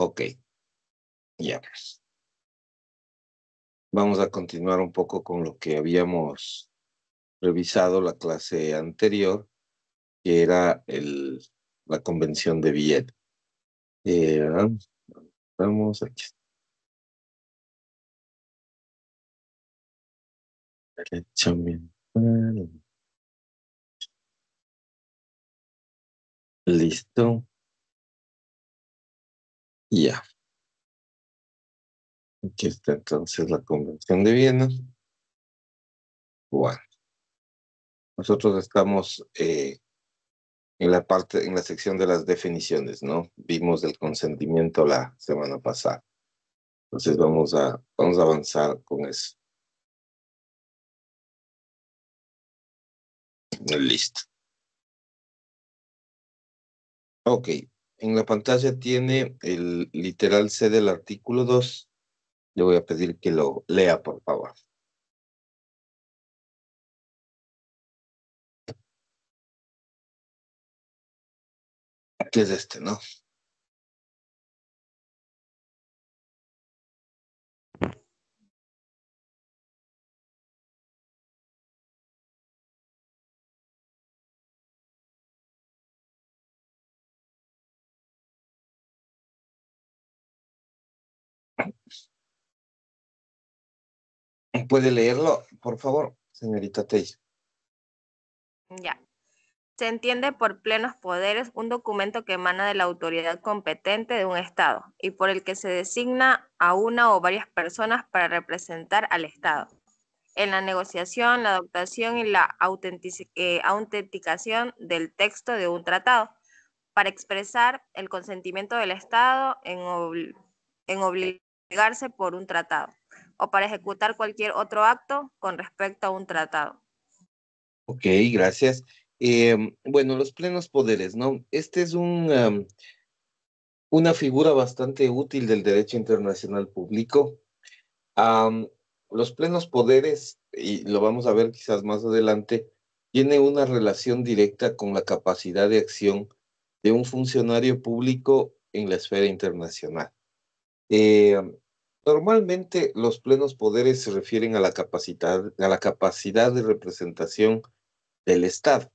Ok, ya. Vamos a continuar un poco con lo que habíamos revisado la clase anterior, que era la Convención de Viena. Vamos aquí. Listo. Ya. Aquí está entonces la Convención de Viena. Bueno, nosotros estamos en la sección de las definiciones, ¿no? Vimos el consentimiento la semana pasada. Entonces vamos a avanzar con eso. Listo. Ok. En la pantalla tiene el literal C del artículo 2. Le voy a pedir que lo lea, por favor. ¿Qué es este, no? ¿Puede leerlo, por favor, señorita Tei? Ya. Se entiende por plenos poderes un documento que emana de la autoridad competente de un Estado y por el que se designa a una o varias personas para representar al Estado en la negociación, la adoptación y la autenticación del texto de un tratado, para expresar el consentimiento del Estado en obligarse por un tratado o para ejecutar cualquier otro acto con respecto a un tratado. Ok, gracias. Bueno, los plenos poderes, ¿no? Este es una figura bastante útil del derecho internacional público. Am, los plenos poderes, y lo vamos a ver quizás más adelante, tiene una relación directa con la capacidad de acción de un funcionario público en la esfera internacional. Eh, Normalmente los plenos poderes se refieren a la capacidad de representación del Estado.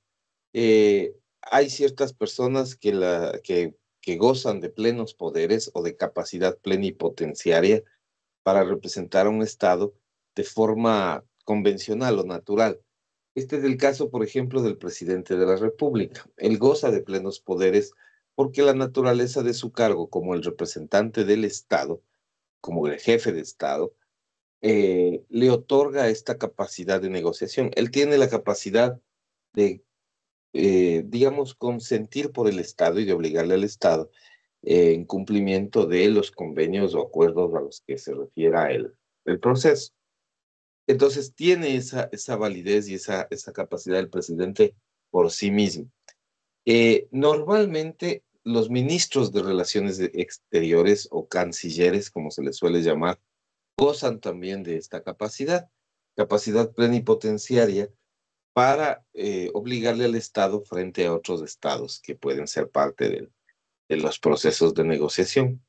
Hay ciertas personas que gozan de plenos poderes o de capacidad plenipotenciaria para representar a un Estado de forma convencional o natural. Este es el caso, por ejemplo, del presidente de la República. Él goza de plenos poderes porque la naturaleza de su cargo como el representante del Estado, como el jefe de Estado, le otorga esta capacidad de negociación. Él tiene la capacidad de, digamos, consentir por el Estado y de obligarle al Estado en cumplimiento de los convenios o acuerdos a los que se refiera el proceso. Entonces tiene esa validez y esa capacidad del presidente por sí mismo. Normalmente los ministros de Relaciones Exteriores o cancilleres, como se les suele llamar, gozan también de esta capacidad plenipotenciaria para obligarle al Estado frente a otros estados que pueden ser parte de los procesos de negociación.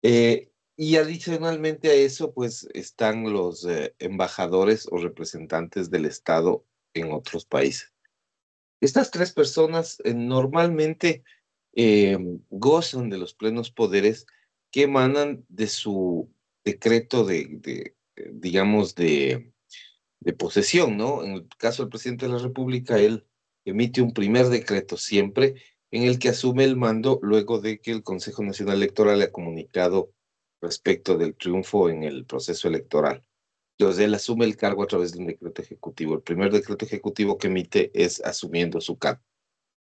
Y adicionalmente a eso, pues están los embajadores o representantes del Estado en otros países. Estas tres personas normalmente eh, gozan de los plenos poderes que emanan de su decreto digamos, de posesión, ¿no? En el caso del presidente de la República, él emite un primer decreto siempre en el que asume el mando luego de que el Consejo Nacional Electoral le ha comunicado respecto del triunfo en el proceso electoral. Entonces, él asume el cargo a través de un decreto ejecutivo. El primer decreto ejecutivo que emite es asumiendo su cargo.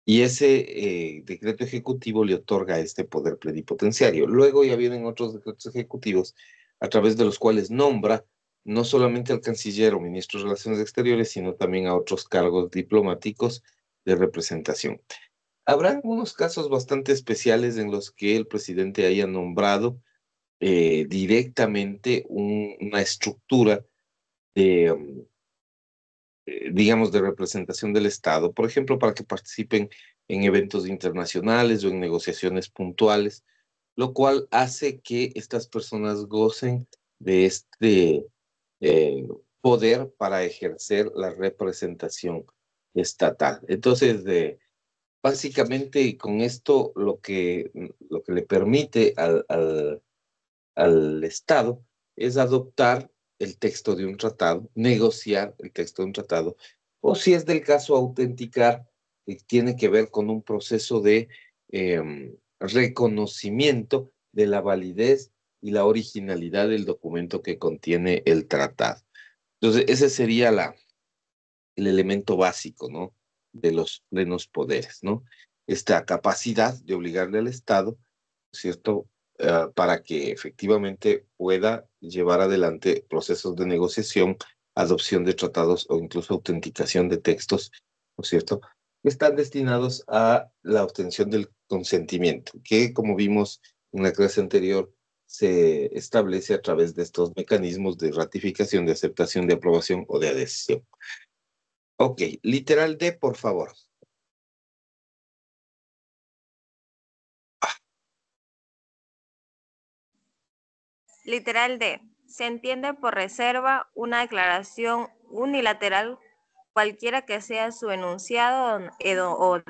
Y ese decreto ejecutivo le otorga este poder plenipotenciario. Luego ya vienen otros decretos ejecutivos a través de los cuales nombra no solamente al canciller o ministro de Relaciones Exteriores, sino también a otros cargos diplomáticos de representación. Habrá algunos casos bastante especiales en los que el presidente haya nombrado directamente una estructura de, digamos, de representación del Estado, por ejemplo, para que participen en eventos internacionales o en negociaciones puntuales, lo cual hace que estas personas gocen de este poder para ejercer la representación estatal. Entonces, básicamente con esto lo que le permite al Estado es adoptar el texto de un tratado, negociar el texto de un tratado, o si es del caso autenticar, que tiene que ver con un proceso de reconocimiento de la validez y la originalidad del documento que contiene el tratado. Entonces, ese sería el elemento básico, ¿no? De los plenos poderes, ¿no? Esta capacidad de obligarle al Estado, ¿cierto? Para que efectivamente pueda llevar adelante procesos de negociación, adopción de tratados o incluso autenticación de textos, ¿no es cierto? Que están destinados a la obtención del consentimiento, que como vimos en la clase anterior, se establece a través de estos mecanismos de ratificación, de aceptación, de aprobación o de adhesión. Ok, literal D, por favor. Literal D. Se entiende por reserva una declaración unilateral, cualquiera que sea su enunciado o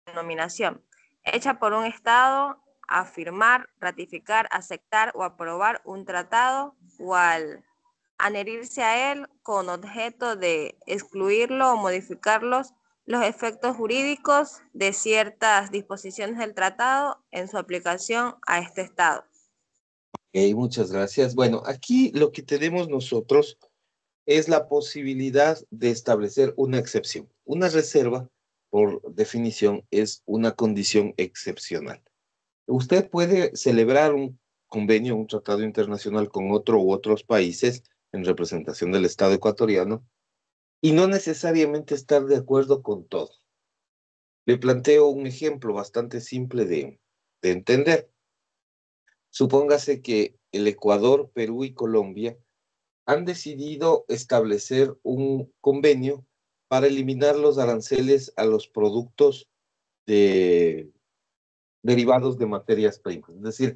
denominación, hecha por un Estado a firmar, ratificar, aceptar o aprobar un tratado o al adherirse a él con objeto de excluirlo o modificarlos los efectos jurídicos de ciertas disposiciones del tratado en su aplicación a este Estado. Ok, muchas gracias. Bueno, aquí lo que tenemos nosotros es la posibilidad de establecer una excepción. Una reserva, por definición, es una condición excepcional. Usted puede celebrar un convenio, un tratado internacional con otro u otros países en representación del Estado ecuatoriano y no necesariamente estar de acuerdo con todo. Le planteo un ejemplo bastante simple de entender. Supóngase que el Ecuador, Perú y Colombia han decidido establecer un convenio para eliminar los aranceles a los productos de, derivados de materias primas. Es decir,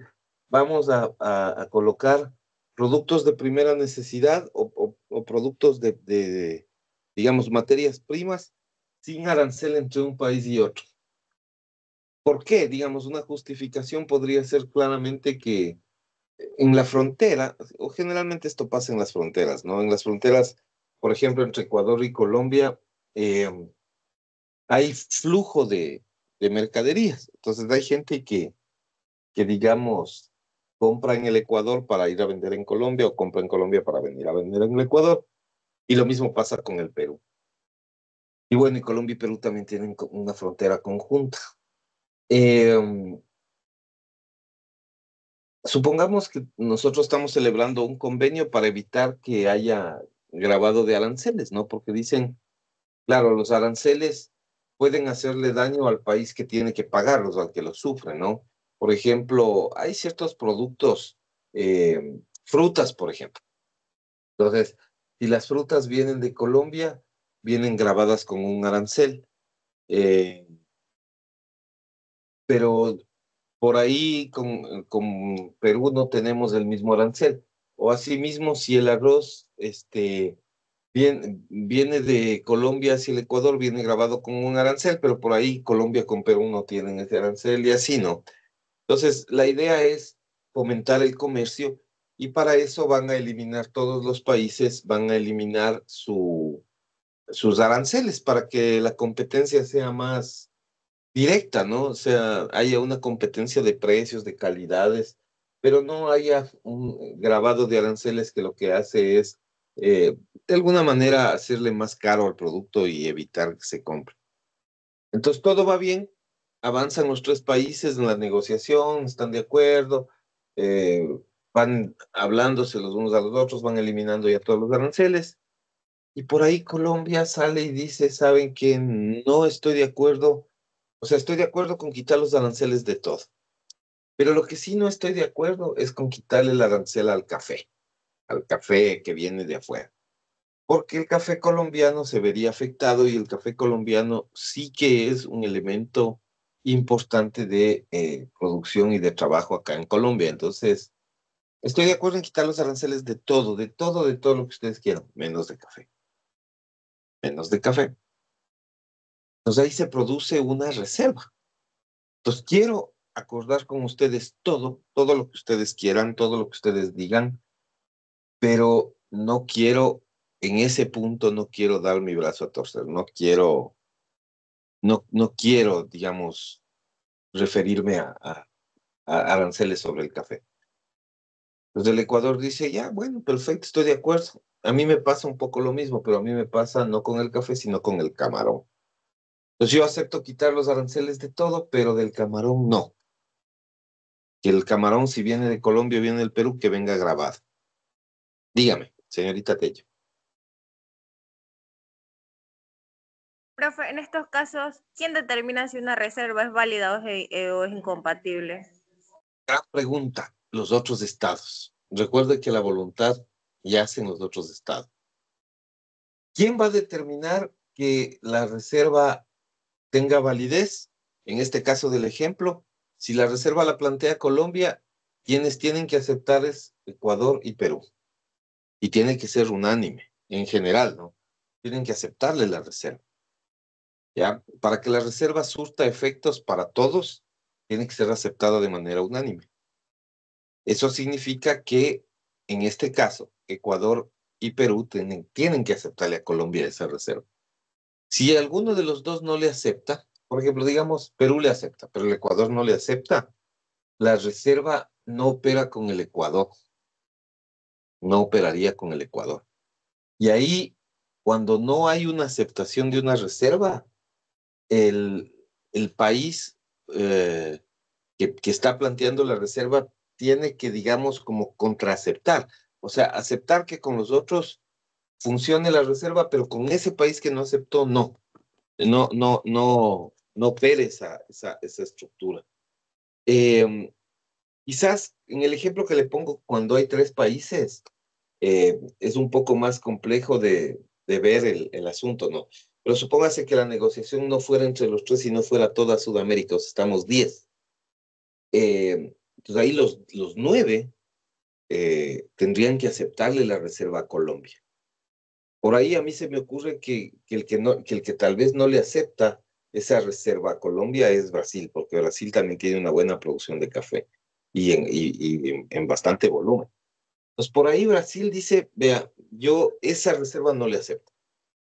vamos a colocar productos de primera necesidad o productos digamos, materias primas sin arancel entre un país y otro. ¿Por qué? Digamos, una justificación podría ser claramente que en la frontera, o generalmente esto pasa en las fronteras, ¿no? En las fronteras, por ejemplo, entre Ecuador y Colombia, eh, hay flujo de mercaderías. Entonces hay gente que, digamos, compra en el Ecuador para ir a vender en Colombia o compra en Colombia para venir a vender en el Ecuador. Y lo mismo pasa con el Perú. Y bueno, y Colombia y Perú también tienen una frontera conjunta. Eh, Supongamos que nosotros estamos celebrando un convenio para evitar que haya grabado de aranceles, ¿no? Porque dicen, claro, los aranceles pueden hacerle daño al país que tiene que pagarlos, al que los sufre, ¿no? Por ejemplo, hay ciertos productos, frutas, por ejemplo. Entonces, si las frutas vienen de Colombia, vienen grabadas con un arancel, eh, pero por ahí con Perú no tenemos el mismo arancel. O asimismo, si el arroz viene de Colombia hacia el Ecuador, viene grabado con un arancel, pero por ahí Colombia con Perú no tienen ese arancel y así no. Entonces, la idea es fomentar el comercio y para eso van a eliminar todos los países, van a eliminar sus aranceles para que la competencia sea más directa, ¿no? O sea, haya una competencia de precios, de calidades, pero no haya un grabado de aranceles que lo que hace es, de alguna manera, hacerle más caro al producto y evitar que se compre. Entonces, todo va bien, avanzan los tres países en la negociación, están de acuerdo, eh, van hablándose los unos a los otros, van eliminando ya todos los aranceles, y por ahí Colombia sale y dice, ¿saben qué? No estoy de acuerdo, o sea, estoy de acuerdo con quitar los aranceles de todo, pero lo que sí no estoy de acuerdo es con quitarle el arancel al café que viene de afuera, porque el café colombiano se vería afectado y el café colombiano sí que es un elemento importante de producción y de trabajo acá en Colombia. Entonces, estoy de acuerdo en quitar los aranceles de todo, de todo, de todo lo que ustedes quieran, menos de café. Menos de café. Entonces ahí se produce una reserva. Entonces quiero acordar con ustedes todo, todo lo que ustedes quieran, todo lo que ustedes digan, pero no quiero, en ese punto no quiero dar mi brazo a torcer, no quiero, digamos, referirme a aranceles sobre el café. Entonces el Ecuador dice, ya, bueno, perfecto, estoy de acuerdo. A mí me pasa un poco lo mismo, pero a mí me pasa no con el café, sino con el camarón. Entonces yo acepto quitar los aranceles de todo, pero del camarón no. Que el camarón, si viene de Colombia o viene del Perú, que venga grabado. Dígame, señorita Tello. Profe, en estos casos, ¿quién determina si una reserva es válida o es incompatible? Gran pregunta, los otros estados. Recuerde que la voluntad yace en los otros estados. ¿Quién va a determinar que la reserva tenga validez? En este caso del ejemplo, si la reserva la plantea Colombia, quienes tienen que aceptar es Ecuador y Perú. Y tiene que ser unánime, en general, ¿no? Tienen que aceptarle la reserva. ¿Ya? Para que la reserva surta efectos para todos, tiene que ser aceptada de manera unánime. Eso significa que, en este caso, Ecuador y Perú tienen que aceptarle a Colombia esa reserva. Si alguno de los dos no le acepta, por ejemplo, digamos, Perú le acepta, pero el Ecuador no le acepta, la reserva no opera con el Ecuador, no operaría con el Ecuador. Y ahí, cuando no hay una aceptación de una reserva, el, el país que está planteando la reserva tiene que, digamos, como contraaceptar. O sea, aceptar que con los otros funcione la reserva, pero con ese país que no aceptó, no. No opere esa estructura. Quizás en el ejemplo que le pongo, cuando hay tres países, es un poco más complejo de ver el asunto, ¿no? Pero supóngase que la negociación no fuera entre los tres, sino fuera toda Sudamérica, o sea, estamos 10. Entonces ahí los 9 tendrían que aceptarle la reserva a Colombia. Por ahí a mí se me ocurre que el que tal vez no le acepta esa reserva a Colombia es Brasil, porque Brasil también tiene una buena producción de café y en bastante volumen. Entonces por ahí Brasil dice, vea, yo esa reserva no le acepto,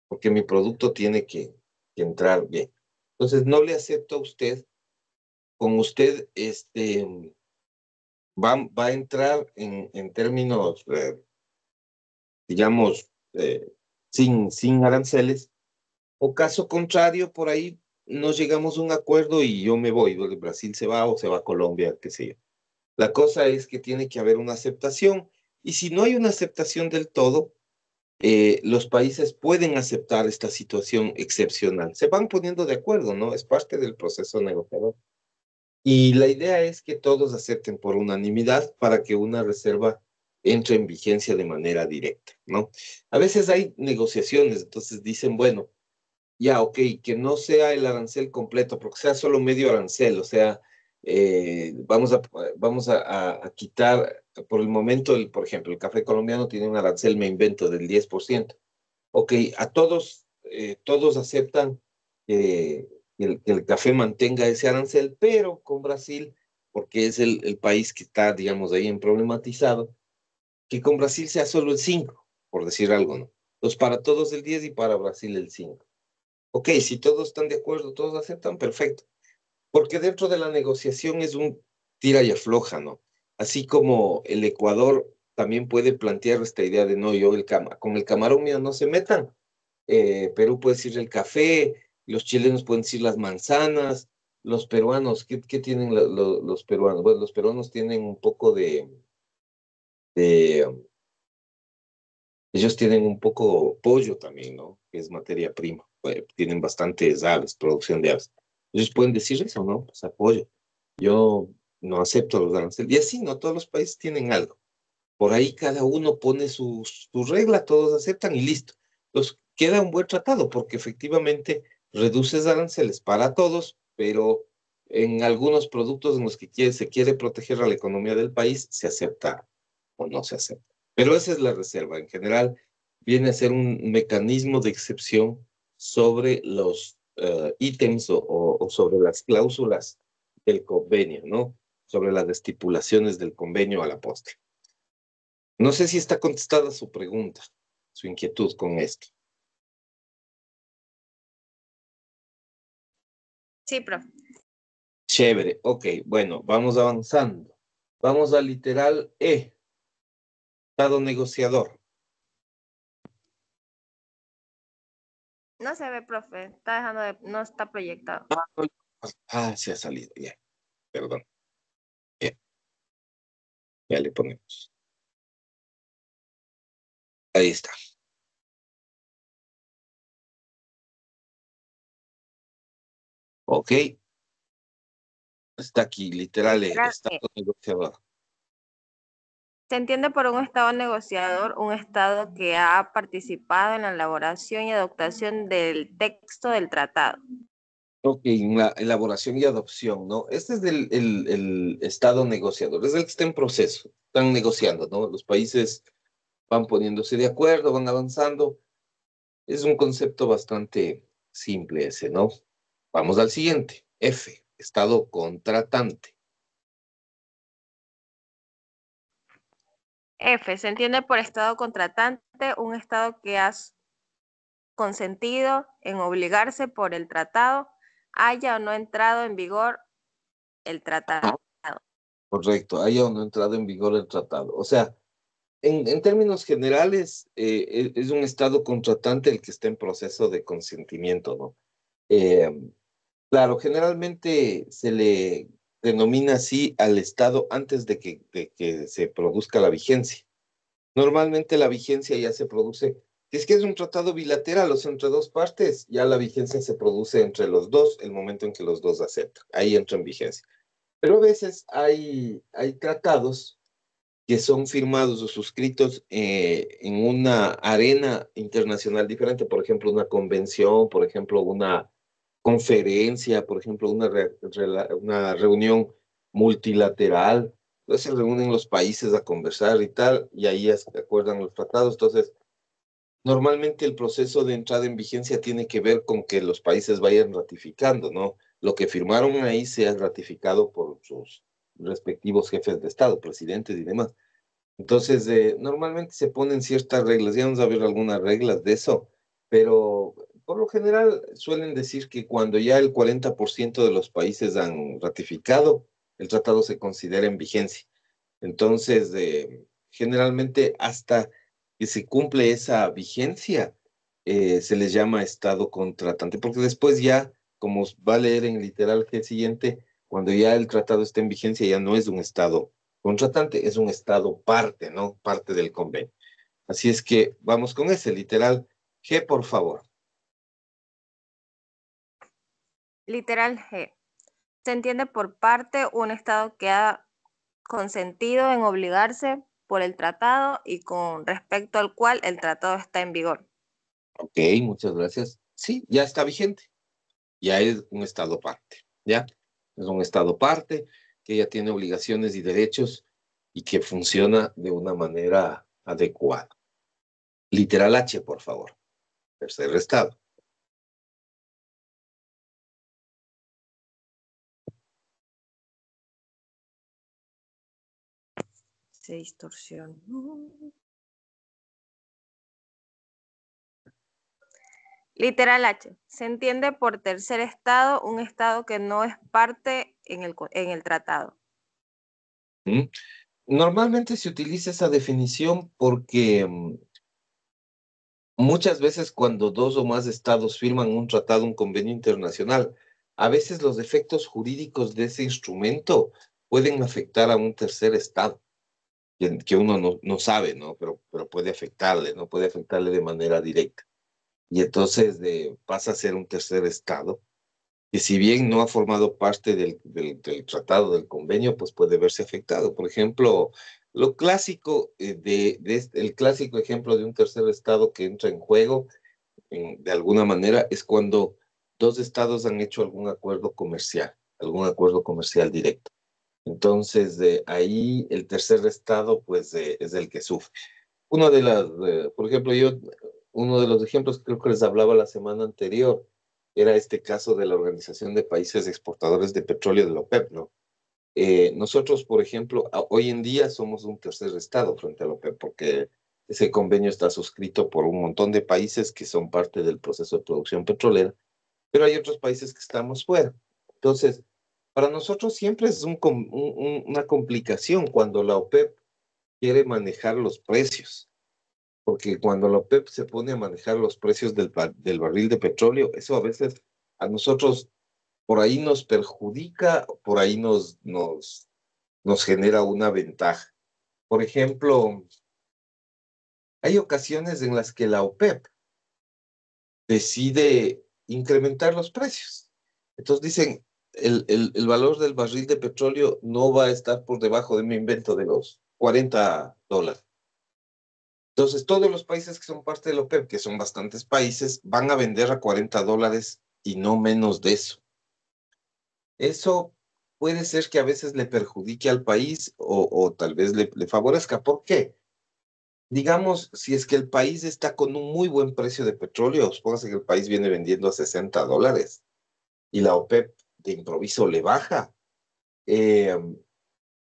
porque mi producto tiene que entrar bien. Entonces no le acepto a usted, con usted va a entrar en términos, digamos, sin aranceles, o caso contrario, por ahí no llegamos a un acuerdo y yo me voy, Brasil se va o se va a Colombia, qué sé yo. La cosa es que tiene que haber una aceptación, y si no hay una aceptación del todo, los países pueden aceptar esta situación excepcional. Se van poniendo de acuerdo, ¿no? Es parte del proceso negociador. Y la idea es que todos acepten por unanimidad para que una reserva entre en vigencia de manera directa, ¿no? A veces hay negociaciones, entonces dicen, bueno, ya, ok, que no sea el arancel completo, porque sea solo medio arancel, o sea, vamos a quitar por el momento, por ejemplo, el café colombiano tiene un arancel, me invento, del 10%. Ok, a todos aceptan que el café mantenga ese arancel, pero con Brasil, porque es el país que está, digamos, ahí en problematizado, que con Brasil sea solo el 5, por decir algo, ¿no? Entonces, para todos el 10 y para Brasil el 5. Ok, si todos están de acuerdo, todos aceptan, perfecto. Porque dentro de la negociación es un tira y afloja, ¿no? Así como el Ecuador también puede plantear esta idea de no, con el camarón mío no se metan. Perú puede decir el café, los chilenos pueden decir las manzanas, los peruanos, ¿qué tienen los peruanos? Bueno, los peruanos tienen un poco de, ellos tienen un poco pollo también, ¿no? Que es materia prima. Tienen bastantes aves, producción de aves. Ellos pueden decir eso, ¿no? Pues apoyo. Yo no acepto los aranceles. Y así, ¿no? Todos los países tienen algo. Por ahí cada uno pone su regla, todos aceptan y listo. Entonces queda un buen tratado porque efectivamente reduces aranceles para todos, pero en algunos productos en los que se quiere proteger a la economía del país, se acepta o no se acepta. Pero esa es la reserva. En general, viene a ser un mecanismo de excepción sobre los ítems o sobre las cláusulas del convenio, ¿no? Sobre las estipulaciones del convenio a la postre. No sé si está contestada su pregunta, su inquietud con esto. Sí, profe. Chévere, ok, bueno, vamos avanzando. Vamos al literal E, Estado negociador. No se ve, profe. Está dejando de, no está proyectado. Se ha salido, ya, perdón. Ya, ya le ponemos. Ahí está. Ok, está aquí, literal E, Literal E. Estado negociador. Se entiende por un Estado negociador un Estado que ha participado en la elaboración y adoptación del texto del tratado. Ok, en la elaboración y adopción, ¿no? Este es el Estado negociador, es el que está en proceso, están negociando, ¿no? Los países van poniéndose de acuerdo, van avanzando. Es un concepto bastante simple ese, ¿no? Vamos al siguiente. F, Estado contratante. F. Se entiende por Estado contratante un Estado que ha consentido en obligarse por el tratado, haya o no entrado en vigor el Ajá. tratado. Correcto, haya o no entrado en vigor el tratado. O sea, en términos generales, es un Estado contratante el que está en proceso de consentimiento, ¿no? Eh, claro, generalmente se le denomina así al Estado antes de que se produzca la vigencia. Normalmente la vigencia ya se produce, si es que es un tratado bilateral, o sea, entre dos partes, ya la vigencia se produce entre los dos, el momento en que los dos aceptan. Ahí entra en vigencia. Pero a veces hay tratados que son firmados o suscritos en una arena internacional diferente, por ejemplo, una convención, por ejemplo, una conferencia, por ejemplo, una reunión multilateral. Entonces se reúnen los países a conversar y tal, y ahí se acuerdan los tratados. Entonces, normalmente el proceso de entrada en vigencia tiene que ver con que los países vayan ratificando, ¿no? Lo que firmaron ahí sea ratificado por sus respectivos jefes de Estado, presidentes y demás. Entonces, normalmente se ponen ciertas reglas, ya vamos a ver algunas reglas de eso, pero por lo general suelen decir que cuando ya el 40% de los países han ratificado, el tratado se considera en vigencia. Entonces, generalmente hasta que se cumple esa vigencia, se les llama estado contratante, porque después ya, como va a leer en literal que siguiente, cuando ya el tratado está en vigencia, ya no es un estado contratante, es un estado parte, ¿no? Parte del convenio. Así es que vamos con ese literal G, por favor. Literal G. Se entiende por parte un Estado que ha consentido en obligarse por el tratado y con respecto al cual el tratado está en vigor. Ok, muchas gracias. Sí, ya está vigente. Ya es un estado parte, ¿ya? Es un estado parte que ya tiene obligaciones y derechos y que funciona de una manera adecuada. Literal H, por favor. Tercer estado. Se distorsiona. Literal H. Se entiende por tercer estado un estado que no es parte en el tratado. ¿Mm? Normalmente se utiliza esa definición porque muchas veces cuando dos o más estados firman un tratado, un convenio internacional, a veces los efectos jurídicos de ese instrumento pueden afectar a un tercer estado, que uno no sabe, ¿no? Pero puede afectarle, ¿no? Puede afectarle de manera directa. Y entonces pasa a ser un tercer estado, que si bien no ha formado parte del tratado, del convenio, pues puede verse afectado. Por ejemplo, lo clásico, el clásico ejemplo de un tercer estado que entra en juego, de alguna manera, es cuando dos estados han hecho algún acuerdo comercial. algún acuerdo comercial directo. Entonces, de ahí el tercer estado, pues, es el que sufre. Por ejemplo, uno de los ejemplos que creo que les hablaba la semana anterior era este caso de la Organización de Países Exportadores de Petróleo de la OPEP, ¿no? Nosotros, por ejemplo, hoy en día somos un tercer estado frente a la OPEP porque ese convenio está suscrito por un montón de países que son parte del proceso de producción petrolera, pero hay otros países que estamos fuera. Entonces, para nosotros siempre es una complicación cuando la OPEP quiere manejar los precios, porque cuando la OPEP se pone a manejar los precios del barril de petróleo, eso a veces a nosotros por ahí nos perjudica, por ahí nos genera una ventaja. Por ejemplo, hay ocasiones en las que la OPEP decide incrementar los precios. Entonces dicen, el valor del barril de petróleo no va a estar por debajo de mi invento de los $40. Entonces todos los países que son parte de la OPEP, que son bastantes países, van a vender a $40 y no menos de eso. Eso puede ser que a veces le perjudique al país o tal vez le favorezca. ¿Por qué? Digamos, si es que el país está con un muy buen precio de petróleo, supóngase que el país viene vendiendo a $60 y la OPEP de improviso le baja, eh,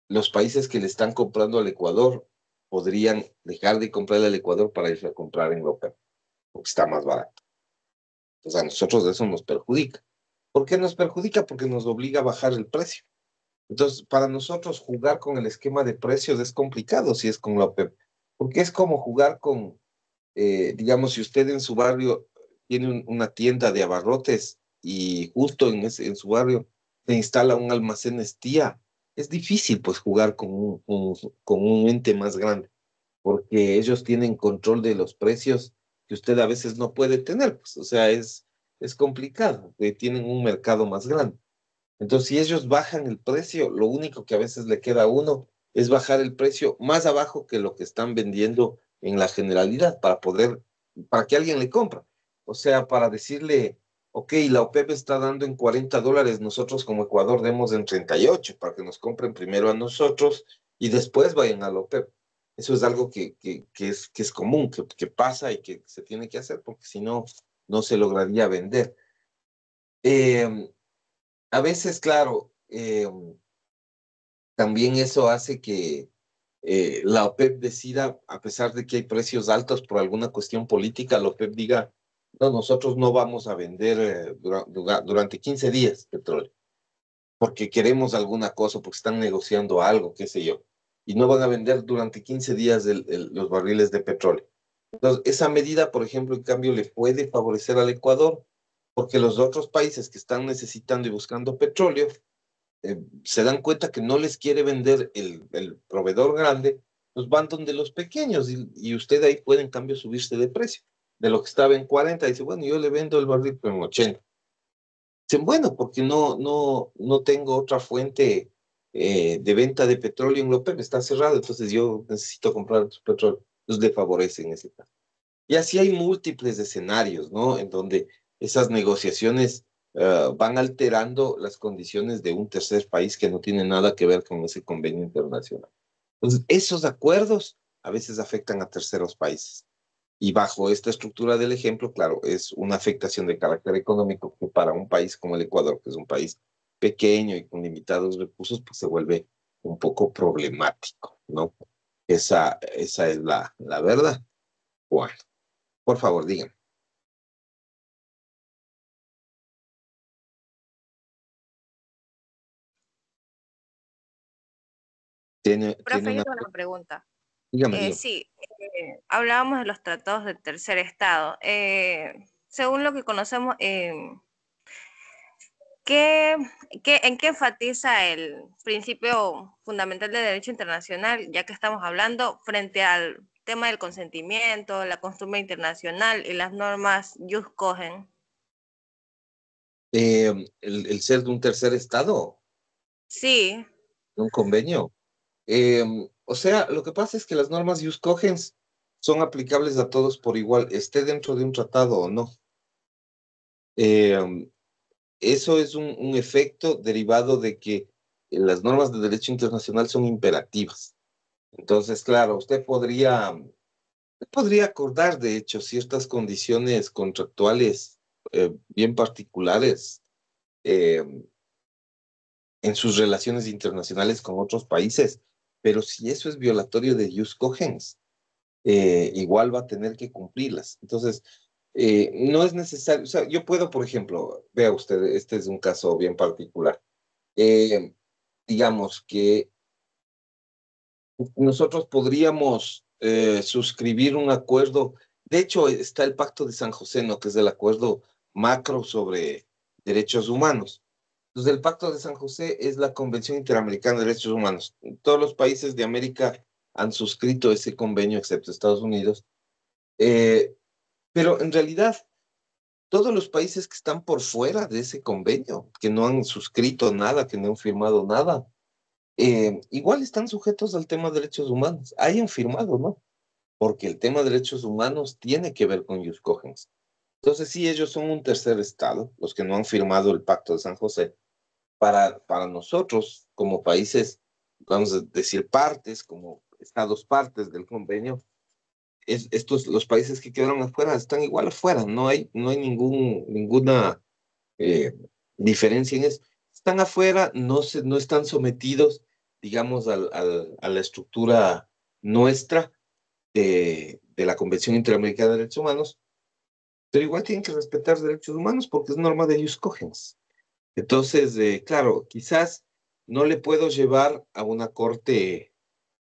los países que le están comprando al Ecuador podrían dejar de comprarle al Ecuador para irse a comprar en la OPEP, porque está más barato. Entonces a nosotros eso nos perjudica. ¿Por qué nos perjudica? Porque nos obliga a bajar el precio. Entonces, para nosotros jugar con el esquema de precios es complicado si es con la OPEP, porque es como jugar con, digamos, si usted en su barrio tiene una tienda de abarrotes y justo en su barrio se instala un almacén Estía, es difícil pues jugar con un ente más grande, porque ellos tienen control de los precios que usted a veces no puede tener, pues, o sea, es complicado, tienen un mercado más grande. Entonces, si ellos bajan el precio, lo único que a veces le queda a uno es bajar el precio más abajo que lo que están vendiendo en la generalidad para que alguien le compre. O sea, para decirle, ok, la OPEP está dando en $40, nosotros como Ecuador demos en 38 para que nos compren primero a nosotros y después vayan a la OPEP. Eso es algo que es común, que pasa y que se tiene que hacer porque si no, no se lograría vender. Eh, a veces, claro, también eso hace que la OPEP decida, a pesar de que hay precios altos por alguna cuestión política, la OPEP diga, no, nosotros no vamos a vender durante 15 días petróleo, porque queremos alguna cosa, porque están negociando algo, qué sé yo, y no van a vender durante 15 días los barriles de petróleo. Entonces, esa medida, por ejemplo, en cambio, le puede favorecer al Ecuador, porque los otros países que están necesitando y buscando petróleo, se dan cuenta que no les quiere vender el proveedor grande, pues van donde los pequeños y usted ahí puede en cambio subirse de precio. De lo que estaba en 40, dice, bueno, yo le vendo el barril pero en 80. Dicen, bueno, porque no tengo otra fuente de venta de petróleo en López, está cerrado, entonces yo necesito comprar otro petróleo. Entonces le favorecen ese caso. Y así hay múltiples escenarios, ¿no? En donde esas negociaciones van alterando las condiciones de un tercer país que no tiene nada que ver con ese convenio internacional. Entonces, esos acuerdos a veces afectan a terceros países. Y bajo esta estructura del ejemplo, claro, es una afectación de carácter económico que para un país como el Ecuador, que es un país pequeño y con limitados recursos, pues se vuelve un poco problemático, ¿no? Esa es la verdad. Bueno, por favor, díganme. Tiene Profe, yo una... tengo una pregunta. Dígame, dígame. Sí, hablábamos de los tratados del tercer estado. Según lo que conocemos, ¿qué, en qué enfatiza el principio fundamental del derecho internacional, ya que estamos hablando, frente al tema del consentimiento, la costumbre internacional y las normas Jus Cogen? El ser de un tercer estado, Sí, un convenio. O sea, lo que pasa es que las normas Ius Cogens son aplicables a todos por igual, esté dentro de un tratado o no. Eh, eso es un efecto derivado de que las normas de derecho internacional son imperativas. Entonces, claro, podría acordar, de hecho, ciertas condiciones contractuales bien particulares eh, en sus relaciones internacionales con otros países, pero si eso es violatorio de jus cogens, igual va a tener que cumplirlas. Entonces, no es necesario, o sea, yo puedo, por ejemplo, vea usted, este es un caso bien particular. Eh, digamos que nosotros podríamos suscribir un acuerdo. De hecho, está el Pacto de San José, ¿no? Que es el acuerdo macro sobre derechos humanos. Entonces, el Pacto de San José es la Convención Interamericana de Derechos Humanos. Todos los países de América han suscrito ese convenio, excepto Estados Unidos. Eh, pero en realidad, todos los países que están por fuera de ese convenio, que no han suscrito nada, que no han firmado nada, igual están sujetos al tema de derechos humanos. Hayan firmado, ¿no? Porque el tema de derechos humanos tiene que ver con Jus Cogens. Entonces, sí, ellos son un tercer estado, los que no han firmado el Pacto de San José. Para nosotros, como países, vamos a decir partes, como estados partes del convenio, los países que quedaron afuera están igual afuera, no hay ninguna eh, diferencia en eso. Están afuera, no están sometidos, digamos, a la estructura nuestra de la Convención Interamericana de Derechos Humanos, pero igual tienen que respetar derechos humanos porque es norma de ellos cogens. Entonces, claro, quizás no le puedo llevar a una corte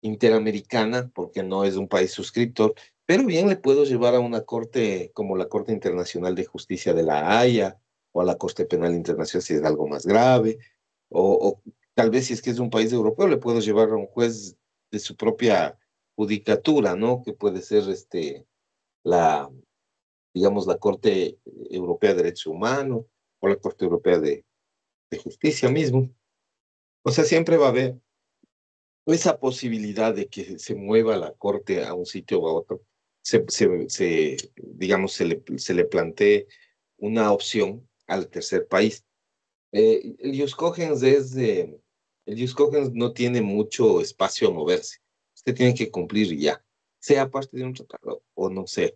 interamericana porque no es un país suscriptor, pero bien le puedo llevar a una corte como la Corte Internacional de Justicia de la Haya o a la Corte Penal Internacional si es algo más grave, o tal vez si es que es un país europeo le puedo llevar a un juez de su propia judicatura, ¿no? Que puede ser la, digamos, la Corte Europea de Derechos Humanos o la Corte Europea de Justicia mismo. O sea, siempre va a haber esa posibilidad de que se mueva la corte a un sitio o a otro, digamos, se le plantee una opción al tercer país. El Jus Cogens el Jus Cogens no tiene mucho espacio a moverse. Usted tiene que cumplir y ya, sea parte de un tratado o no sea.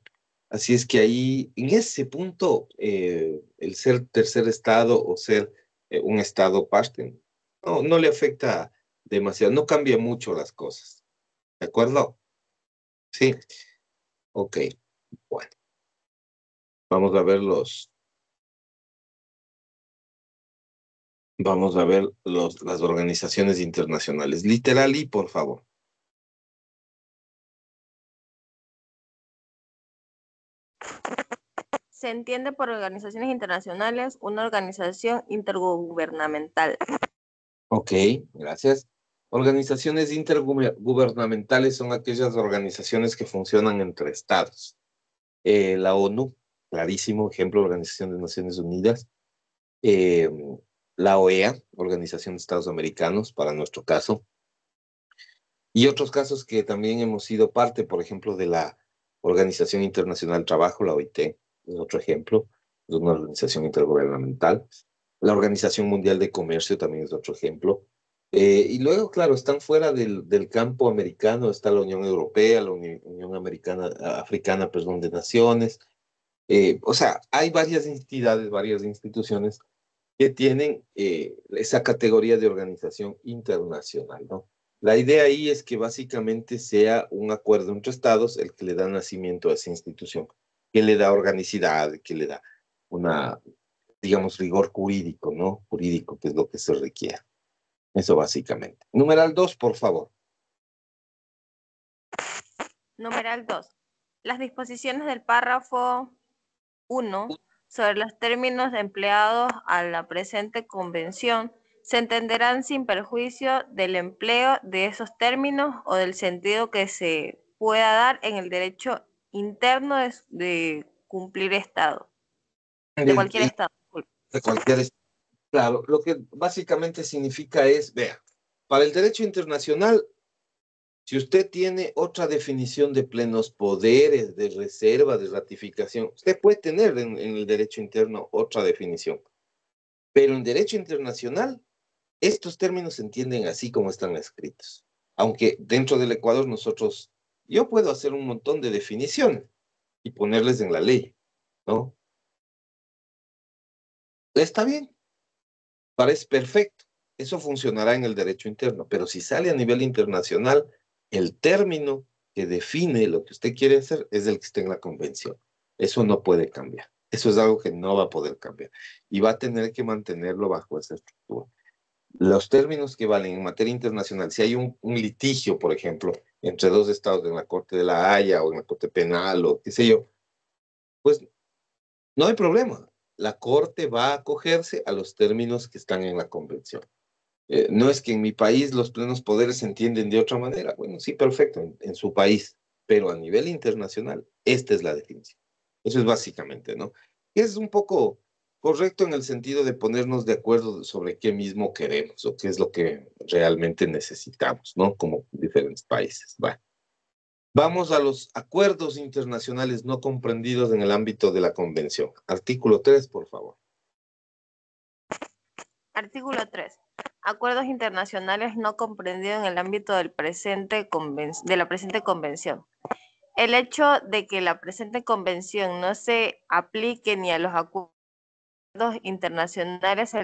Así es que ahí, en ese punto, el ser tercer estado o ser un estado parte, no le afecta demasiado, no cambia mucho las cosas. ¿De acuerdo? Sí. Ok. Bueno, vamos a ver las organizaciones internacionales. Literal y por favor. Se entiende por organizaciones internacionales una organización intergubernamental. Ok, gracias. Organizaciones intergubernamentales son aquellas organizaciones que funcionan entre estados. La ONU, clarísimo ejemplo, Organización de Naciones Unidas. Eh, la OEA, Organización de Estados Americanos, para nuestro caso. Y otros casos que también hemos sido parte, por ejemplo, de la Organización Internacional del Trabajo, la OIT, es otro ejemplo, es una organización intergubernamental. La Organización Mundial de Comercio también es otro ejemplo. Y luego, claro, están fuera del campo americano, está la Unión Europea, la Unión Americana, Africana, perdón, de Naciones. O sea, hay varias entidades, varias instituciones que tienen esa categoría de organización internacional, ¿no? La idea ahí es que básicamente sea un acuerdo entre estados el que le da nacimiento a esa institución, que le da organicidad, que le da una, digamos, rigor jurídico, ¿no? Jurídico, que es lo que se requiere. Eso básicamente. Numeral 2, por favor. Numeral 2. Las disposiciones del párrafo 1 sobre los términos empleados a la presente convención se entenderán sin perjuicio del empleo de esos términos o del sentido que se pueda dar en el derecho interno de cumplir estado, de De, cualquier estado. de cualquier, claro, lo que básicamente significa es, vea, para el derecho internacional, si usted tiene otra definición de plenos poderes, de reserva, de ratificación, usted puede tener en el derecho interno otra definición. Pero en derecho internacional, estos términos se entienden así como están escritos. Aunque dentro del Ecuador yo puedo hacer un montón de definiciones y ponerles en la ley, ¿no? Está bien, parece perfecto. Eso funcionará en el derecho interno, pero si sale a nivel internacional, el término que define lo que usted quiere hacer es el que está en la convención. Eso no puede cambiar. Eso es algo que no va a poder cambiar y va a tener que mantenerlo bajo esa estructura. Los términos que valen en materia internacional, si hay un litigio, por ejemplo, entre dos estados en la Corte de la Haya o en la Corte Penal o qué sé yo, pues no hay problema. La Corte va a acogerse a los términos que están en la Convención. No es que en mi país los plenos poderes se entienden de otra manera. Bueno, sí, perfecto, en su país, pero a nivel internacional, esta es la definición. Eso es básicamente, ¿no? Es un poco correcto en el sentido de ponernos de acuerdo sobre qué mismo queremos o qué es lo que realmente necesitamos, ¿no? Como diferentes países. Bueno, vamos a los acuerdos internacionales no comprendidos en el ámbito de la Convención. Artículo 3, por favor. Artículo 3. Acuerdos internacionales no comprendidos en el ámbito de la presente convención. El hecho de que la presente convención no se aplique ni a los acuerdos internacionales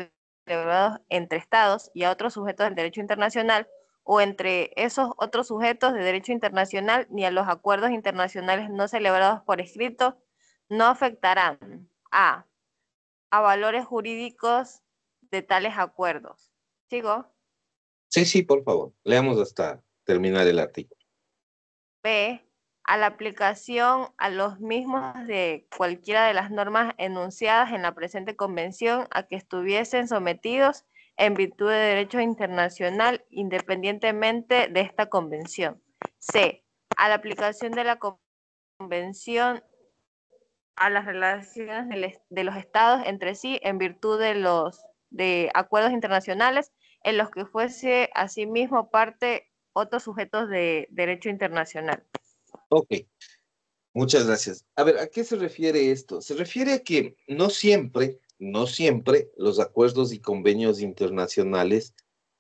celebrados entre estados y a otros sujetos del derecho internacional o entre esos otros sujetos de derecho internacional ni a los acuerdos internacionales no celebrados por escrito no afectarán a valores jurídicos de tales acuerdos. ¿Sigo? Sí, sí, por favor. Leamos hasta terminar el artículo. B, a la aplicación a los mismos de cualquiera de las normas enunciadas en la presente convención a que estuviesen sometidos en virtud de derecho internacional independientemente de esta convención. C, a la aplicación de la convención a las relaciones de los estados entre sí en virtud de acuerdos internacionales en los que fuese asimismo parte otros sujetos de derecho internacional. Ok, muchas gracias. A ver, ¿a qué se refiere esto? Se refiere a que no siempre los acuerdos y convenios internacionales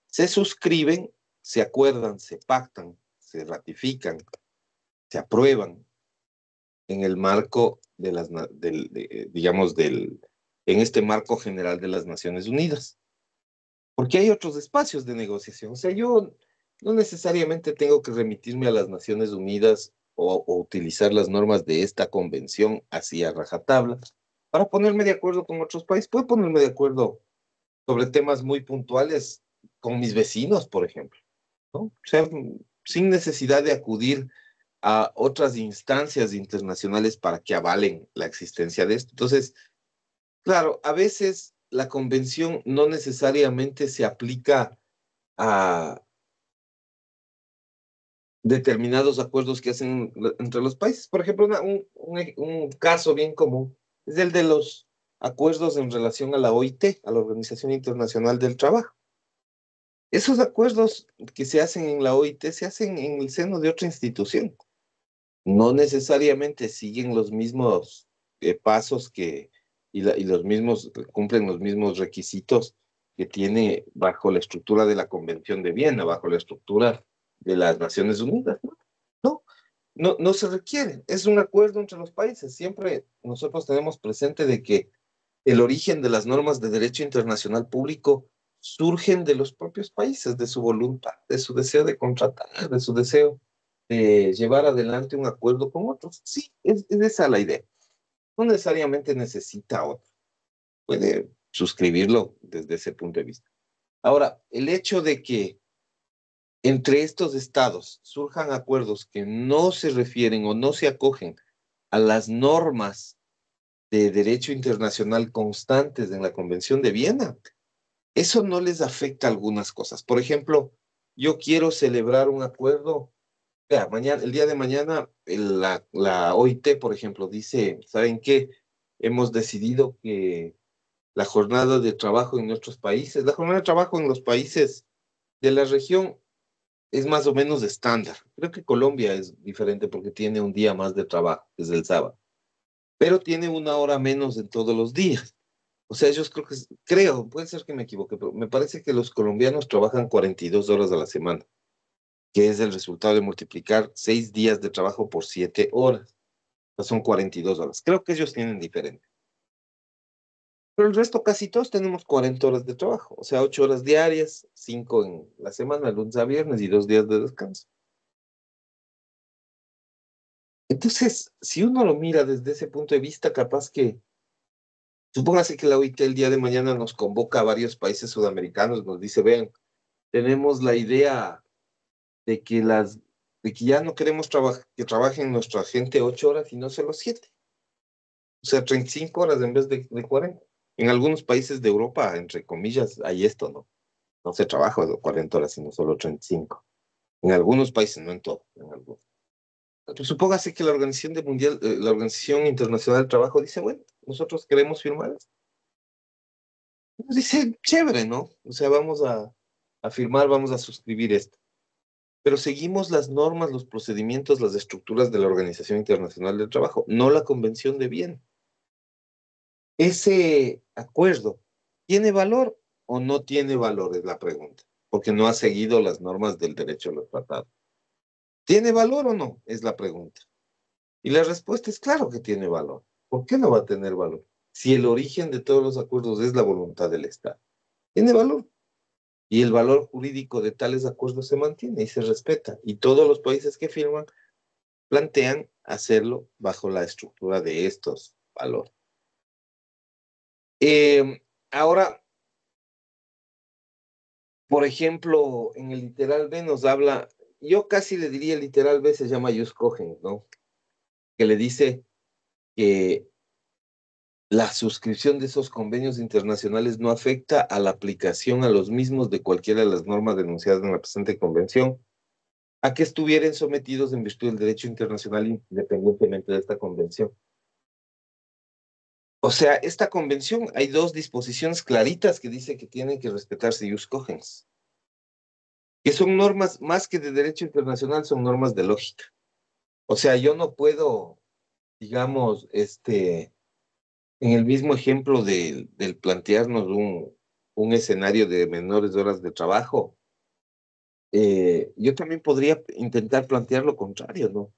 se suscriben, se acuerdan, se pactan, se ratifican, se aprueban en el marco de en este marco general de las Naciones Unidas. Porque hay otros espacios de negociación. O sea, yo no necesariamente tengo que remitirme a las Naciones Unidas o utilizar las normas de esta convención así a rajatabla para ponerme de acuerdo con otros países. Puedo ponerme de acuerdo sobre temas muy puntuales con mis vecinos, por ejemplo, ¿no? O sea, sin necesidad de acudir a otras instancias internacionales para que avalen la existencia de esto. Entonces, claro, a veces la convención no necesariamente se aplica a determinados acuerdos que hacen entre los países. Por ejemplo, un caso bien común es el de los acuerdos en relación a la OIT, a la Organización Internacional del Trabajo. Esos acuerdos que se hacen en la OIT se hacen en el seno de otra institución. No necesariamente siguen los mismos pasos y los mismos, cumplen los mismos requisitos que tiene bajo la estructura de la Convención de Viena, bajo la estructura de las Naciones Unidas. No, no se requiere. Es un acuerdo entre los países. Siempre nosotros tenemos presente de que el origen de las normas de derecho internacional público surgen de los propios países, de su voluntad, de su deseo de contratar, de su deseo de llevar adelante un acuerdo con otros. Sí, es esa la idea. No necesariamente necesita otro. Puede suscribirlo desde ese punto de vista. Ahora, el hecho de que entre estos estados surjan acuerdos que no se refieren o no se acogen a las normas de derecho internacional constantes en la Convención de Viena, eso no les afecta algunas cosas. Por ejemplo, yo quiero celebrar un acuerdo. Vea, el día de mañana, la OIT, por ejemplo, dice, ¿saben qué? Hemos decidido que la jornada de trabajo en nuestros países, la jornada de trabajo en los países de la región es más o menos estándar. Creo que Colombia es diferente porque tiene un día más de trabajo, desde el sábado, pero tiene una hora menos en todos los días. O sea, ellos creo, puede ser que me equivoque, pero me parece que los colombianos trabajan 42 horas a la semana, que es el resultado de multiplicar 6 días de trabajo por 7 horas. O sea, son 42 horas. Creo que ellos tienen diferente. Pero el resto, casi todos tenemos 40 horas de trabajo. O sea, 8 horas diarias, 5 en la semana, lunes a viernes y 2 días de descanso. Entonces, si uno lo mira desde ese punto de vista, capaz que, supóngase que la OIT el día de mañana nos convoca a varios países sudamericanos, nos dice, vean, tenemos la idea de que de que ya no queremos que trabajen nuestra gente 8 horas y no solo 7. O sea, 35 horas en vez de 40. En algunos países de Europa, entre comillas, hay esto, ¿no? No se trabaja de 40 horas, sino solo 35. En algunos países, no en todos, en algunos. Pues supóngase que la Organización Internacional del Trabajo dice, bueno, nosotros queremos firmar esto. Nos dice, chévere, ¿no? O sea, vamos a firmar, vamos a suscribir esto. Pero seguimos las normas, los procedimientos, las estructuras de la Organización Internacional del Trabajo, no la Convención de Viena. ¿Ese acuerdo tiene valor o no tiene valor? Es la pregunta, porque no ha seguido las normas del derecho a los tratados. ¿Tiene valor o no? Es la pregunta. Y la respuesta es claro que tiene valor. ¿Por qué no va a tener valor? Si el origen de todos los acuerdos es la voluntad del Estado. Tiene valor. Y el valor jurídico de tales acuerdos se mantiene y se respeta. Y todos los países que firman plantean hacerlo bajo la estructura de estos valores. Ahora, por ejemplo, en el literal B nos habla, yo casi le diría el literal B se llama Jus Cogens, ¿no? Que le dice que la suscripción de esos convenios internacionales no afecta a la aplicación a los mismos de cualquiera de las normas denunciadas en la presente convención, a que estuvieran sometidos en virtud del derecho internacional independientemente de esta convención. O sea, esta convención hay dos disposiciones claritas que dice que tienen que respetarse jus cogens, que son normas más que de derecho internacional, son normas de lógica. O sea, yo no puedo, digamos, en el mismo ejemplo del plantearnos un escenario de menores horas de trabajo, yo también podría intentar plantear lo contrario, ¿no?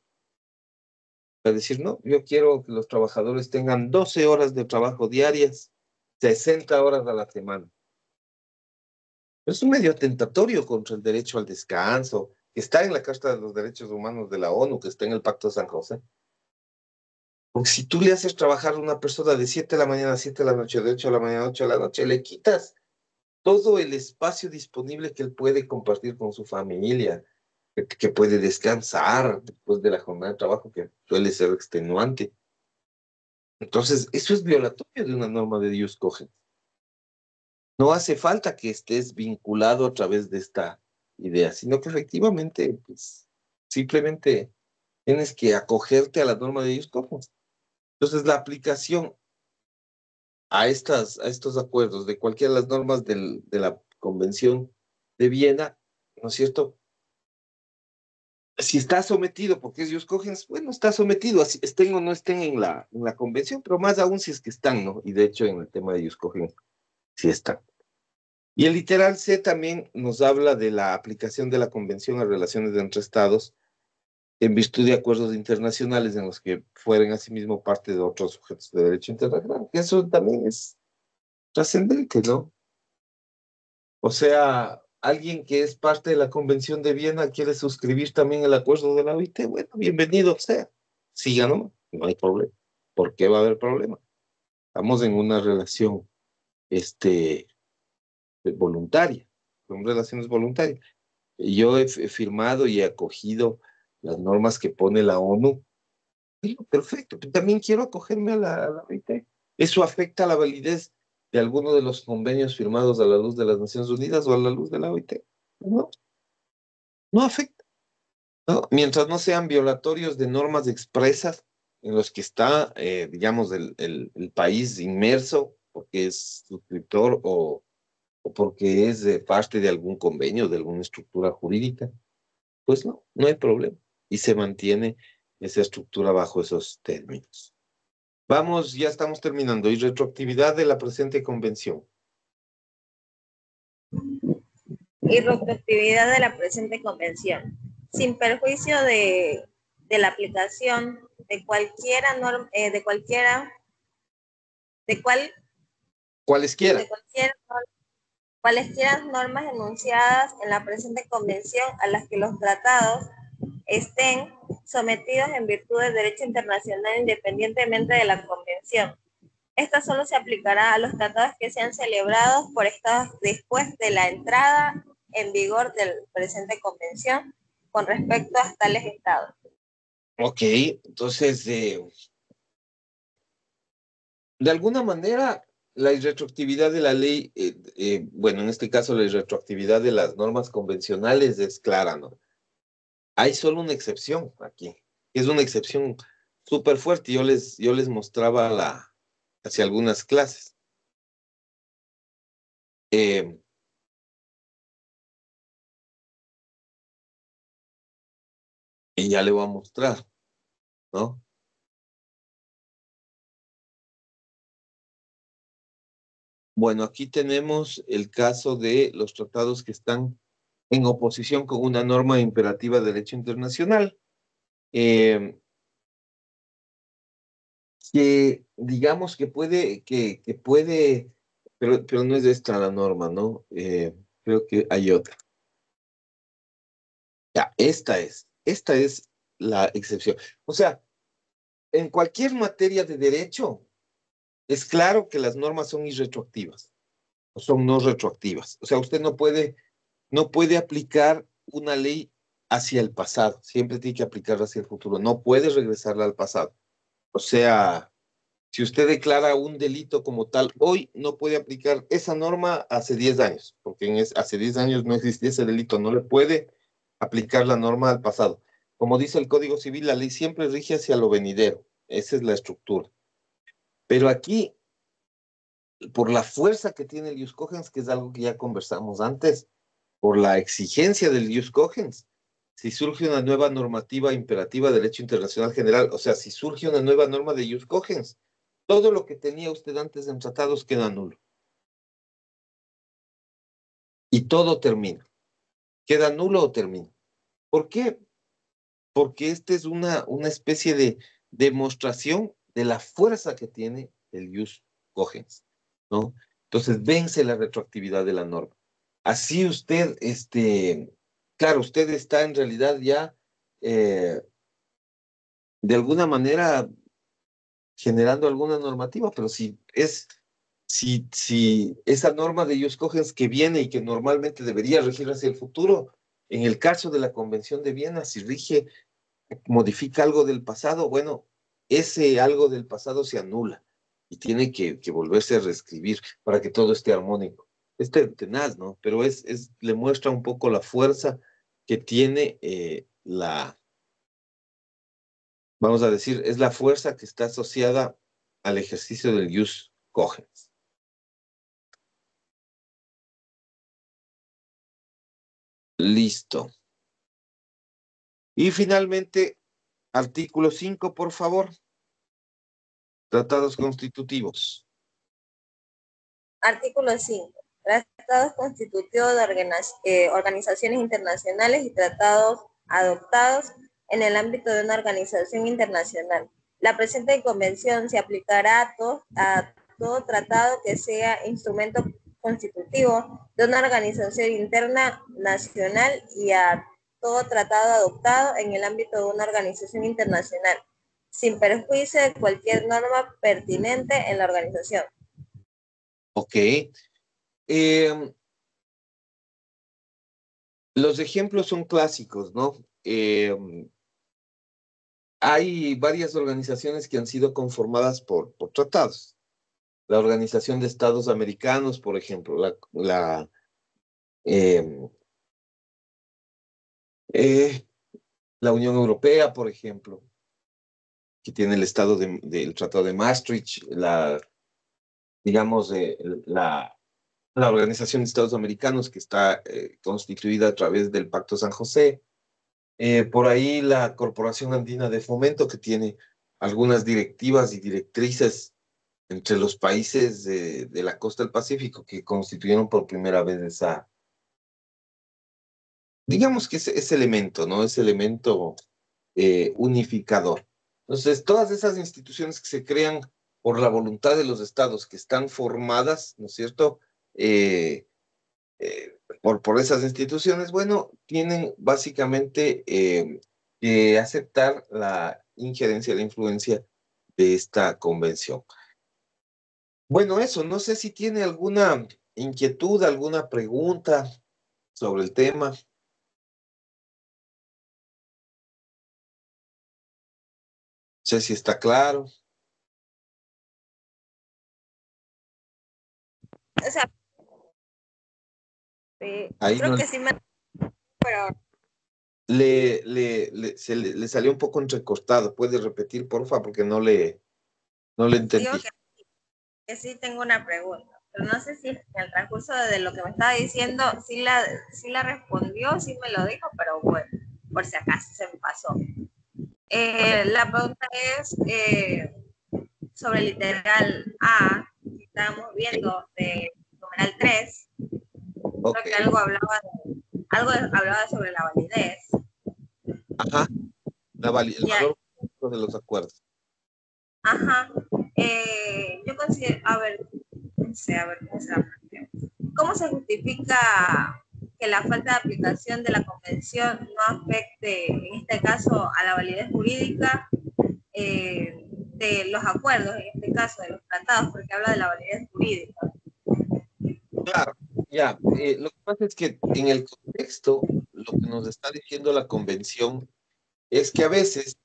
Para decir, no, yo quiero que los trabajadores tengan 12 horas de trabajo diarias, 60 horas a la semana. Es un medio atentatorio contra el derecho al descanso, que está en la Carta de los Derechos Humanos de la ONU, que está en el Pacto de San José. Porque si tú le haces trabajar a una persona de 7 de la mañana a 7 de la noche, de 8 de la mañana a 8 de la noche, le quitas todo el espacio disponible que él puede compartir con su familia, que puede descansar después de la jornada de trabajo que suele ser extenuante. Entonces, eso es violatorio de una norma de Dios cogen. No hace falta que estés vinculado a través de esta idea, sino que efectivamente, pues, simplemente tienes que acogerte a la norma de Dios cogen. Entonces, la aplicación a estos acuerdos de cualquiera de las normas de la Convención de Viena, ¿no es cierto? Si está sometido, porque ellos cogen, bueno, está sometido, así estén o no estén en la convención, pero más aún si es que están, ¿no? Y de hecho en el tema de ellos cogen, sí están. Y el literal C también nos habla de la aplicación de la convención a relaciones entre estados en virtud de acuerdos internacionales en los que fueren asimismo parte de otros sujetos de derecho internacional. Que eso también es trascendente, ¿no? O sea, alguien que es parte de la Convención de Viena quiere suscribir también el acuerdo de la OIT. Bueno, bienvenido sea. Siga, no hay problema. ¿Por qué va a haber problema? Estamos en una relación este, voluntaria, son relaciones voluntarias. Yo he firmado y he acogido las normas que pone la ONU. Digo, perfecto, pero también quiero acogerme a la OIT. ¿Eso afecta la validez de alguno de los convenios firmados a la luz de las Naciones Unidas o a la luz de la OIT? No, no afecta, ¿no? Mientras no sean violatorios de normas expresas en los que está, digamos, el país inmerso porque es suscriptor o porque es parte de algún convenio, de alguna estructura jurídica, pues no hay problema. Y se mantiene esa estructura bajo esos términos. Vamos, ya estamos terminando. Y retroactividad de la presente convención. Y retroactividad de la presente convención, sin perjuicio de la aplicación de cualquiera norma, de cual, Cualesquiera. de cualquier, cualesquiera normas enunciadas en la presente convención a las que los tratados estén sometidos en virtud del derecho internacional independientemente de la convención. Esta solo se aplicará a los tratados que sean celebrados por estados después de la entrada en vigor de la presente convención con respecto a tales estados. Ok, entonces, de alguna manera, la irretroactividad de la ley, bueno, en este caso la irretroactividad de las normas convencionales es clara, ¿no? Hay solo una excepción aquí, es una excepción súper fuerte. Yo les mostraba hacia algunas clases. Eh, y ya le voy a mostrar, ¿no? Bueno, aquí tenemos el caso de los tratados que están en oposición con una norma imperativa de derecho internacional, eh, que digamos que puede, pero no es esta la norma, ¿no? Creo que hay otra. Ya, esta es la excepción. O sea, en cualquier materia de derecho, es claro que las normas son irretroactivas, o son no retroactivas. O sea, usted no puede aplicar una ley hacia el pasado, siempre tiene que aplicarla hacia el futuro, no puede regresarla al pasado. O sea, si usted declara un delito como tal, hoy no puede aplicar esa norma hace 10 años, porque hace 10 años no existía ese delito, no le puede aplicar la norma al pasado. Como dice el Código Civil, la ley siempre rige hacia lo venidero, esa es la estructura. Pero aquí, por la fuerza que tiene el ius cogens, que es algo que ya conversamos antes, por la exigencia del ius cogens, si surge una nueva normativa imperativa de derecho internacional general, o sea, si surge una nueva norma de ius cogens, todo lo que tenía usted antes en tratados queda nulo. Y todo termina. Queda nulo o termina. ¿Por qué? Porque esta es una especie de demostración de la fuerza que tiene el ius cogens, ¿no? Entonces, vence la retroactividad de la norma. Así usted, claro, usted está en realidad ya, eh, de alguna manera, generando alguna normativa, pero si esa norma de ius cogens que viene y que normalmente debería regir hacia el futuro, en el caso de la Convención de Viena, si rige, modifica algo del pasado, bueno, ese algo del pasado se anula y tiene que volverse a reescribir para que todo esté armónico. Es tenaz, ¿no? Pero le muestra un poco la fuerza que tiene, vamos a decir, es la fuerza que está asociada al ejercicio del ius cogens. Listo. Y finalmente, artículo 5, por favor. Tratados constitutivos. Artículo 5. Tratados constitutivos de organizaciones internacionales y tratados adoptados en el ámbito de una organización internacional. La presente convención se aplicará a todo tratado que sea instrumento constitutivo de una organización interna nacional y a todo tratado adoptado en el ámbito de una organización internacional, sin perjuicio de cualquier norma pertinente en la organización. Ok. Los ejemplos son clásicos, ¿no? Hay varias organizaciones que han sido conformadas por tratados. La Organización de Estados Americanos, por ejemplo, eh, eh, la Unión Europea, por ejemplo, que tiene el del Tratado de Maastricht, digamos, la Organización de Estados Americanos, que está constituida a través del Pacto San José. Por ahí la Corporación Andina de Fomento, que tiene algunas directivas y directrices entre los países de la costa del Pacífico que constituyeron por primera vez esa, digamos que ese elemento, ¿no? Ese elemento unificador. Entonces, todas esas instituciones que se crean por la voluntad de los estados que están formadas, ¿no es cierto? Por esas instituciones, bueno, tienen básicamente que aceptar la injerencia, la influencia de esta convención. Bueno, eso, no sé si tiene alguna inquietud, alguna pregunta sobre el tema. No sé si está claro. O sea, Ahí creo no que sí me... Pero le salió un poco entrecortado. ¿Puede repetir, porfa? Porque no le digo entendí. que sí tengo una pregunta. Pero no sé si en el transcurso de lo que me estaba diciendo, sí la respondió, sí me lo dijo, pero bueno, por si acaso se me pasó. La pregunta es sobre el literal A, que estábamos Ok. viendo de numeral 3. Ok. Creo que algo hablaba sobre la validez. Ajá. El Ya, valor de los acuerdos. ajá. Yo considero, a ver, no sé, a ver cómo se la planteo. ¿Cómo se justifica que la falta de aplicación de la convención no afecte, en este caso, a la validez jurídica de los acuerdos, en este caso, de los tratados, porque habla de la validez jurídica? Claro, ya. Lo que pasa es que en el contexto, lo que nos está diciendo la convención es que a veces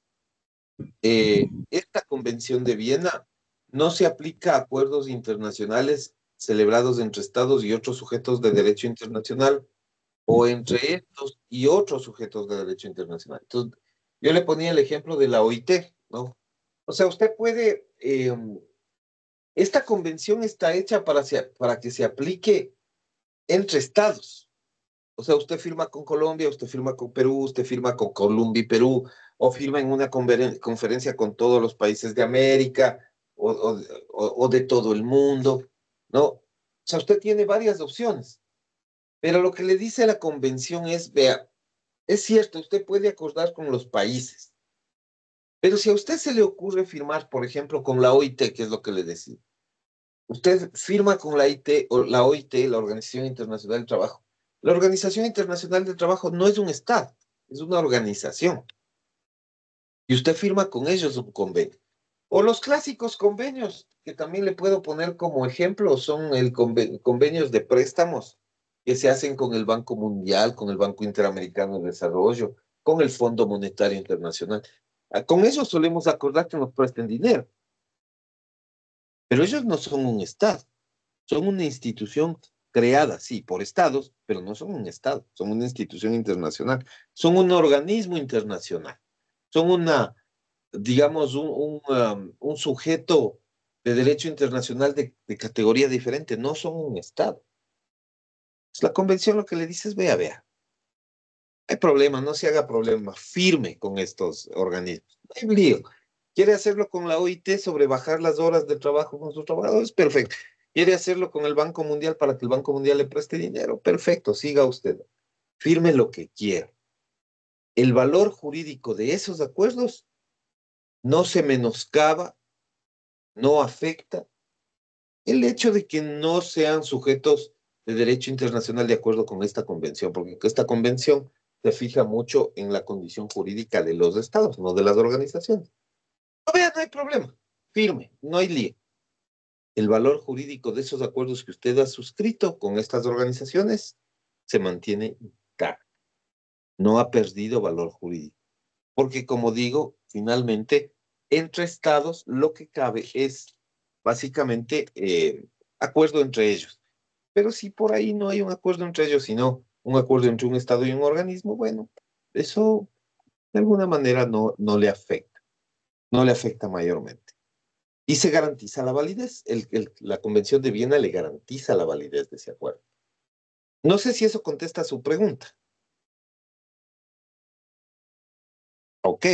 esta convención de Viena no se aplica a acuerdos internacionales celebrados entre estados y otros sujetos de derecho internacional o entre estos y otros sujetos de derecho internacional. Entonces, yo le ponía el ejemplo de la OIT, ¿no? O sea, usted puede, esta convención está hecha para que se aplique entre estados. O sea, usted firma con Colombia, usted firma con Perú, usted firma con Colombia y Perú, o firma en una conferencia con todos los países de América o de todo el mundo, ¿no? O sea, usted tiene varias opciones, pero lo que le dice la convención es, vea, es cierto, usted puede acordar con los países, pero si a usted se le ocurre firmar, por ejemplo, con la OIT, que es lo que le decía, usted firma con la IT, o la OIT, la Organización Internacional del Trabajo. La Organización Internacional del Trabajo no es un Estado, es una organización. Y usted firma con ellos un convenio. O los clásicos convenios, que también le puedo poner como ejemplo, son convenios de préstamos que se hacen con el Banco Mundial, con el Banco Interamericano de Desarrollo, con el Fondo Monetario Internacional. Con ellos solemos acordar que nos presten dinero, pero ellos no son un Estado. Son una institución creada, sí, por estados, pero no son un estado, son una institución internacional, son un organismo internacional, son digamos, un sujeto de derecho internacional de categoría diferente, no son un estado. Pues la convención lo que le dice es, vea, hay problema, no se haga problema, firme con estos organismos, no hay lío. ¿Quiere hacerlo con la OIT sobre bajar las horas de trabajo con sus trabajadores? Perfecto. ¿Quiere hacerlo con el Banco Mundial para que el Banco Mundial le preste dinero? Perfecto, siga usted. Firme lo que quiera. El valor jurídico de esos acuerdos no se menoscaba, no afecta el hecho de que no sean sujetos de derecho internacional de acuerdo con esta convención, porque esta convención se fija mucho en la condición jurídica de los estados, no de las organizaciones. No, vea, no hay problema. Firme, no hay lío. El valor jurídico de esos acuerdos que usted ha suscrito con estas organizaciones se mantiene intacto. No ha perdido valor jurídico. Porque, como digo, finalmente, entre estados lo que cabe es básicamente acuerdo entre ellos. Pero si por ahí no hay un acuerdo entre ellos, sino un acuerdo entre un estado y un organismo, bueno, eso de alguna manera no le afecta, no le afecta mayormente. Y se garantiza la validez. La Convención de Viena le garantiza la validez de ese acuerdo. No sé si eso contesta a su pregunta. Ok,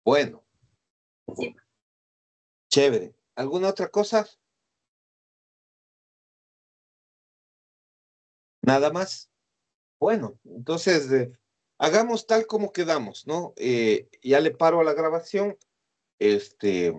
bueno. Sí. Chévere. ¿Alguna otra cosa? Nada más. Bueno, entonces hagamos tal como quedamos, ¿no? Ya le paro a la grabación. Este,